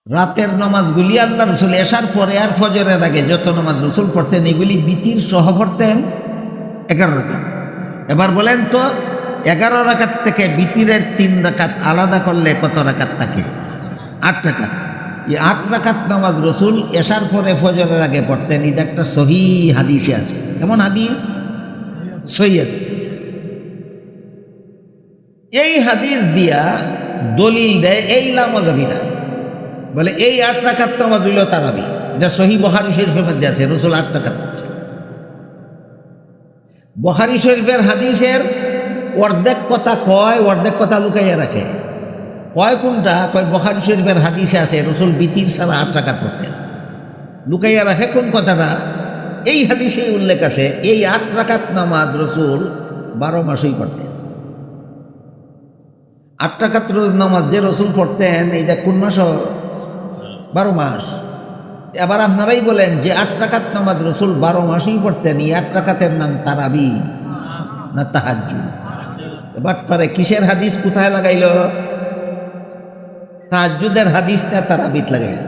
রাতের নামাজগুলি আল্লাহ রসুল এশার পরে আর ফজরের আগে যত নামাজ রসুল পড়তেন এগুলি বিতির সহ পড়তেন 11 রাকাত। এবার বলেন তো 11 রাকাত থেকে বিতিরের 3 রাকাত আলাদা করলে কত রাকাত থাকে? 8 রাকাত। এই 8 রাকাত নামাজ রসুল এশার পরে ফজরের আগে পড়তেন। এটা একটা সহি হাদিসে আছে। এমন হাদিস সহি হাদিস। এই হাদিস দিয়া দলিল দেয় এই লামাজাবিরা, বলে এই 8 রাকাত নামাজ হইল তারাবি। এটা সহি বুখারী শরীফের মধ্যে আছে, রসুল 8 রাকাত। বুখারী শরীফের হাদিসের অর্ধেক কথা কয়, অর্ধেক কথা লুকাইয়া রাখে। কয় কোনটা? কয় বুখারী শরীফের হাদিসে আছে রসুল বিতির ছাড়া 8 রাকাত পড়তেন। লুকাইয়া রাখে কোন কথাটা? এই হাদিসে উল্লেখ আছে এই 8 রাকাত নামাজ রসুল 12 মাসই পড়তেন। 8 রাকাত নামাজ যে রসুল পড়তেন এইটা কোন মাস? 12 মাস। এবার আপনারাই বলেন যে 8 রাকাত নামাজ রসুল 12 মাসই পড়তেন, এই 8 রাকাতের নাম তারাবি না তাহাজ্জুদ? এবার তারে কিসের হাদিস কোথায় লাগাইল? তাহাজ্জুদের হাদিসটা তারাবিত লাগাইল।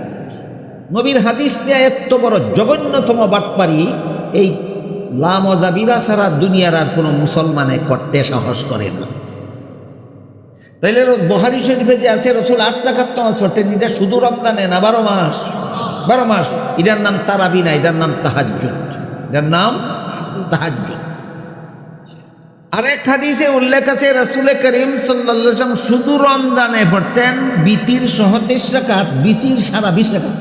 নবীর হাদিসটা এত বড় জঘন্যতম বাটপারি এই লামাজাবিরা ছাড়া দুনিয়ার আর কোনো মুসলমানে করতে সাহস করে না। তাইলে বুখারী শরীফে যে আছে রসুল 8 রাকাত নামাজ পড়তেন, এটা শুধু রমজানে না 12 মাস? 12 মাস। এটার নাম তারাবি না, এটার নাম তাহাজ্জুদ। এটার নাম তাহাজ্জুদ। আরেক হাদিসে উল্লেখ আছে রাসূল করিম সাল্লাল্লাহু আলাইহি ওয়াসাল্লাম শুধু রমজানে পড়তেন বিতির সহ 23 রাকাত, বিতির সারা 20 রাকাত।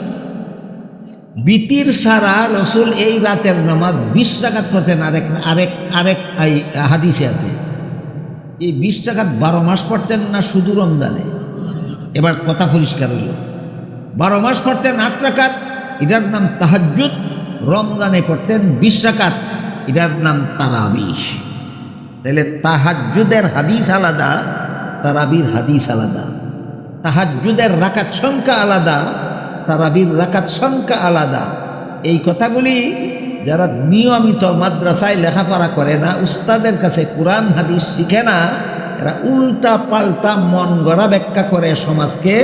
বিতির সারা রসুল এই রাতের নামাজ 20 রাকাত পড়তেন। আরেক হাদিসে আছে এই 20 রাকাত 12 মাস পড়তেন না শুধু রমজানে? এবার কথা পরিষ্কার হইল। 12 মাস পড়তেন 8 রাকাত, এটার নাম তাহাজ্জুদ। রমজানে পড়তেন 20 রাকাত, এটার নাম তারাবিহ। তাহলে তাহাজ্জুদের হাদিস আলাদা, তারাবির হাদিস আলাদা। তাহাজ্জুদের রাকাত সংখ্যা আলাদা, তারাবির রাকাত সংখ্যা আলাদা। এই কথাগুলি যারা নিয়মিত মাদ্রাসায় লেখাপড়া করে না, উস্তাদের কাছে কোরআন হাদিস শিখে না, এরা উল্টা পাল্টা মন গড়া ব্যাখ্যা করে সমাজকে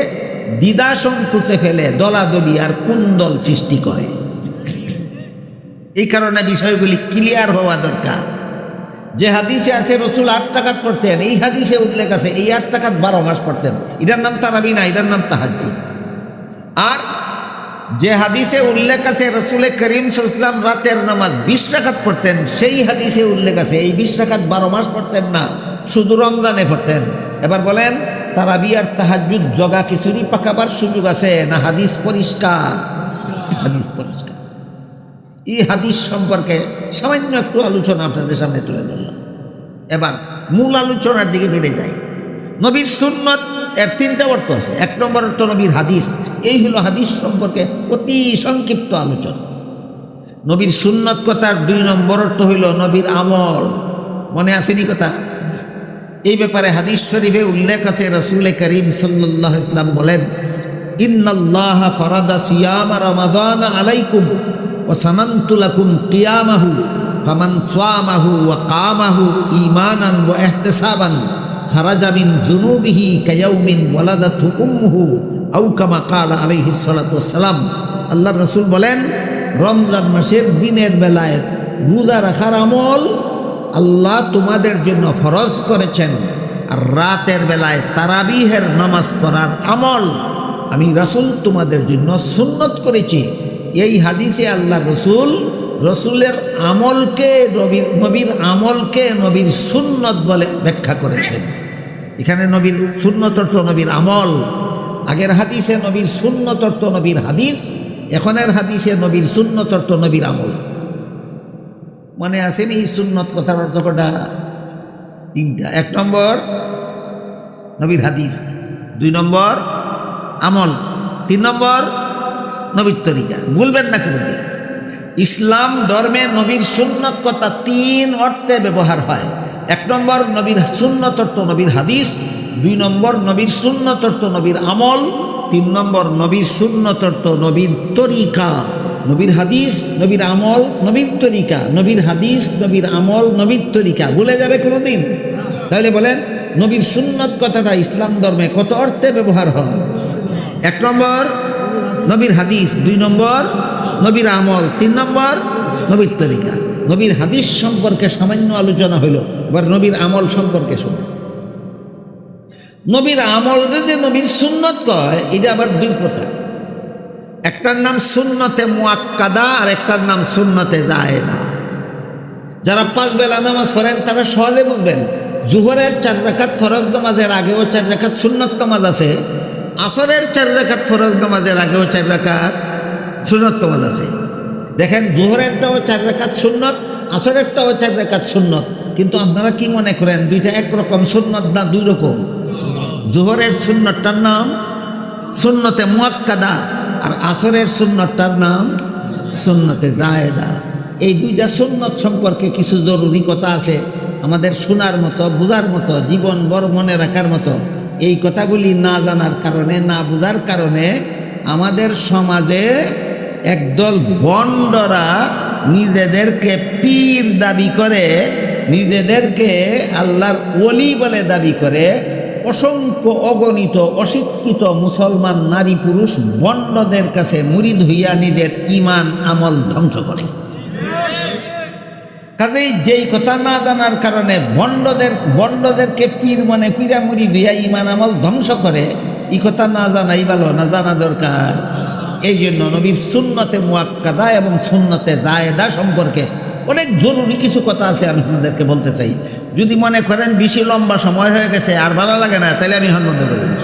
দ্বিধা সংকুচে ফেলে দলাদলি আর কুন্দল সৃষ্টি করে। এই কারণে বিষয়গুলি ক্লিয়ার হওয়া দরকার। যে হাদিসে আছে রসুল 8 রাকাত পড়তেন, এই হাদিসে উল্লেখ আছে এই 8 রাকাত 12 মাস পড়তেন, এটার নাম তারাবি না, এটার নাম তাহাজ্জুদ। আর যে হাদিসে উল্লেখ আছে রসুল করিম সাল্লাল্লাহু আলাইহি ওয়াসাল্লাম রাতের নামাজ 20 রাকাত পড়তেন, সেই হাদিসে উল্লেখ আছে এই 20 রাকাত 12 মাস পড়তেন না, শুধু রমজানে পড়তেন। এবার বলেন তারাবি আর তাহাজ্জুদ জগা কিছুরই পাকাবার সুযোগ আছে না? হাদিস পরিষ্কার, হাদিস পরিষ্কার। এই হাদিস সম্পর্কে সামান্য একটু আলোচনা আপনাদের সামনে তুলে ধরলাম। এবার মূল আলোচনার দিকে ফিরে যাই। নবীর সুন্নত এর 3টা অর্থ আছে। 1 নম্বর অর্থ নবীর হাদিস। এই হলো হাদিস সম্পর্কে অতি সংক্ষিপ্ত আলোচনা। নবীর সুন্নত কথার 2 নম্বর অর্থ হইল নবীর আমল। মনে আসেনি কথা? এই ব্যাপারে হাদিস শরীফে উল্লেখ আছে রাসূল করিম সাল্লাল্লাহু আলাইহি ওয়াসাল্লাম বলেন, ইন্নাল্লাহা ফারাদা সিয়ামা রমাদান আলাইকুম ওয়া সানানতু লাকুম কিয়ামাহু ফামান সামাহু ওয়া কামাহু ঈমানান ওয়া ইহতিসাবান খারাজা মিন যুনুবিহি কায়াউমিন ওয়ালাদাতহু উম্মুহু আও কামা ক্বালা আলাইহিস সালাতু ওয়াস সালাম। আল্লাহর রাসূল বলেন, রমজান মাসের দিনের বেলায় রোজা রাখার আমল আল্লাহ তোমাদের জন্য ফরজ করেছেন, আর রাতের বেলায় তারাবিহের নামাজ পড়ার আমল আমি রাসূল তোমাদের জন্য সুন্নত করেছি। এই হাদিসে আল্লাহ রসুলের আমলকে নবীর আমলকে নবীর সুন্নত বলে ব্যাখ্যা করেছেন। এখানে নবীর সুন্নত অর্থ নবীর আমল। আগের হাদিসে নবীর সুন্নত অর্থ নবীর হাদিস, এখনের হাদিসে নবীর সুন্নত অর্থ নবীর আমল। মনে আসেনি এই সুন্নত কথার অর্থ কটা? 3টা। 1 নম্বর নবীর হাদিস, 2 নম্বর আমল, 3 নম্বর নবীর তরিকা। বলবেন না কোনোদিন। ইসলাম ধর্মে নবীর সুন্নত কথা 3 অর্থে ব্যবহার হয়। 1 নম্বর নবীর সুন্নত অর্থ নবীর হাদিস, 2 নম্বর নবীর সুন্নত অর্থ নবীর আমল, 3 নম্বর নবীর সুন্নত অর্থ নবীর তরিকা। নবীর হাদিস, নবীর আমল, নবীর তরিকা, নবীর হাদিস, নবীর আমল, নবীর তরিকা। ভুলে যাবে কোনোদিন? তাহলে বলেন নবীর সুন্নত কথাটা ইসলাম ধর্মে কত অর্থে ব্যবহার হয়? 1 নম্বর নবীর হাদিস 2 নম্বর, নবীর আমল 3 নম্বর, নবীর তরিকা। নবীর হাদিস সম্পর্কে সামান্য আলোচনা হইল, এবার নবীর আমল সম্পর্কে শুনুন। নবীর আমল যে নবীর সুন্নত কয়, এটা আবার 2 প্রকার। একটার নাম সুন্নতে মুআক্কাদা আর একটার নাম সুন্নতে জায়েদা। যারা 5 বেলা নামাজ পড়েন তারা সহজে বুঝবেন, জোহরের 4 রাকাত ফরজ নামাজের আগেও 4 রাকাত সুন্নত নামাজ আছে, আসরের 4 রাকাত ফরজ নামাজের আগেও 4 রাকাত সুন্নত নামাজ আছে। দেখেন, জোহরেরটাও 4 রাকাত সুন্নত, আসরেরটাও 4 রাকাত সুন্নত। কিন্তু আপনারা কি মনে করেন দুইটা একরকম সুন্নত না 2 রকম? জোহরের সুন্নতটার নাম সুন্নতে মুআক্কাদা আর আসরের সুন্নতটার নাম সুন্নতে জায়েদা। এই 2টা সুন্নত সম্পর্কে কিছু জরুরি কথা আছে আমাদের শোনার মতো, বুঝার মতো, জীবন বড় মনে রাখার মতো। এই কথাগুলি না জানার কারণে, না বুঝার কারণে আমাদের সমাজে একদল ভণ্ডরা নিজেদেরকে পীর দাবি করে, নিজেদেরকে আল্লাহর ওলি বলে দাবি করে, অসংখ্য অগণিত অশিক্ষিত মুসলমান নারী পুরুষ ভণ্ডদের কাছে মুরিদ হইয়া নিজের ঈমান আমল ধ্বংস করে। কাজেই যেই কথা না জানার কারণে ভণ্ডদেরকে পীর মানে পীরা মুরিদ হইয়া ঈমান আমল ধ্বংস করে, এই কথা না জানাই ভালো, না জানা দরকার। এই জন্য নবীর সুন্নতে মুআক্কাদা এবং সুন্নতে জায়েদা সম্পর্কে অনেক জরুরি কিছু কথা আছে, আমি আপনাদেরকে বলতে চাই। যদি মনে করেন বেশি লম্বা সময় হয়ে গেছে আর ভালো লাগে না, তাহলে আমি বন্ধ করে দিই।